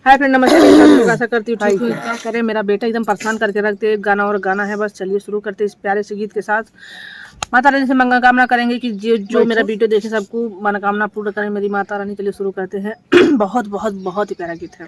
Hi friend, नमस्ते। मैं आशा करती हूँ ठीक हूँ। क्या करें, मेरा बेटा एकदम परेशान करके रखते। एक गाना और गाना है, बस चलिए शुरू करते इस प्यारे से गीत के साथ। माता रानी से मनोकामना करेंगे कि जो मेरा वीडियो देखे सबको मनोकामना पूर्ण करें मेरी माता रानी। चलिए शुरू करते हैं। बहुत बहुत बहुत ही प्यारा गीत है।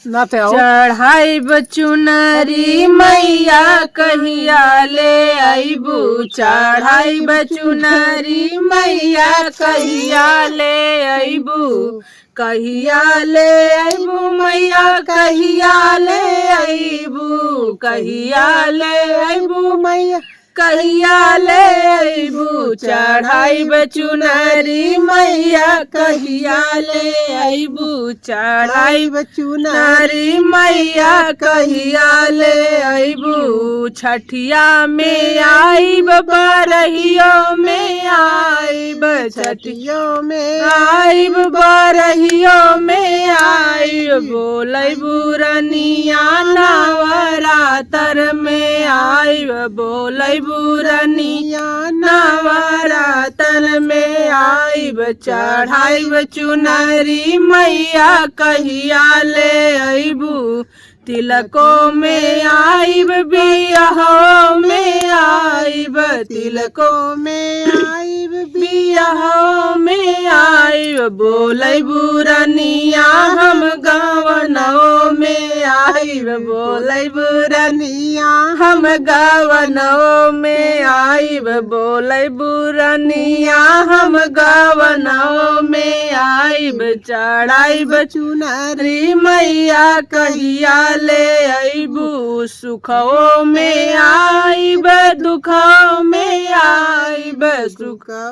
चढ़ाई बचुनरी मैया कहिया ले आईबू, चढ़ाई बचुनरी मैया कहिया ले आईबू, कहिया ले आईबू मैया कहिया ले आईबू, कहिया ले आईबू मैया कहिया ले आईबू, चढ़ाई बचुनरी मैया कहिया ले आईबू, चढ़ाई बचुनरी मैया कहिया ले आईबू। छठिया में आईब, बरहियो में आईब, छठियो में आईब, बरहियो में आईब, बोलैबू रनिया नवरातर में आईब, बोलैबू रनिया नवरातर में आईब, चढ़ाईब चुनरी मैया कहिया ले आईबू, तिलकों में आईब, बियाहों में आईब, तिलकों में आईब, बियाहों में आईब, बोलैबू रनिया हम गवनों में आईब, बोलैबू रनिया हम गवनों में आईब, बोलैबू रनिया हम गवनों में आईब, चढ़ाईब चुनरी मैया कहिया ले आईबू, सुखों में आईब, दुखों में आईब,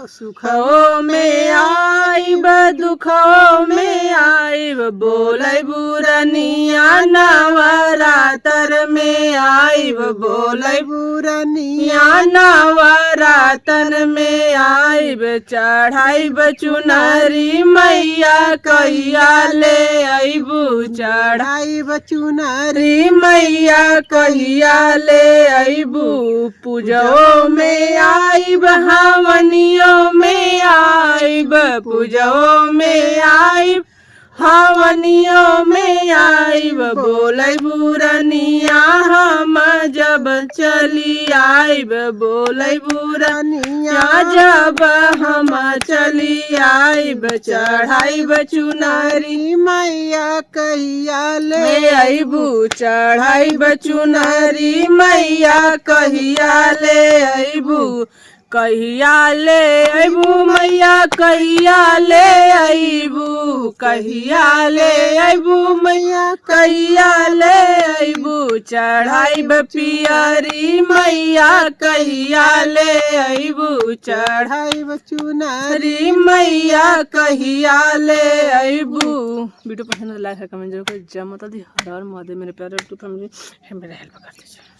सुखों में आईब, दुखों में आईब, बोलैबू रनिया नवरातर में आईब, बोलैबू रनिया नवरातर में आईब, चढ़ाईब चुनरी मैया कहिया ले आईबू, चढ़ाईब चुनरी मैया कहिया ले आईबू, पूजो में आईब, हवनियों में आईब, पूजो में आईब, हवनियों में आईब, बोलैबू रनिया हम जब चली आईब, बोलैबू रनिया जब हम चली आईब, चढ़ाईब चुनरी मैया कहिया ले आईबू, चढ़ाईब चुनरी मैया कहिया ले आईबू, कहिया ले आईबू मैया कहिया ले आईबू, कहिया ले आईबू मैया कहिया ले आईबू, चढ़ाईब पियरी मैया कहिया ले आईबू, चढ़ाईब चुनरी मैया कहिया ले आईबू। वीडियो पसंद है लाइक है कमेंट जरूर करें। जय माता दी, हर हर महादेव। मेरे प्यारे फैमिली मेरा हेल्प कर दीजिए।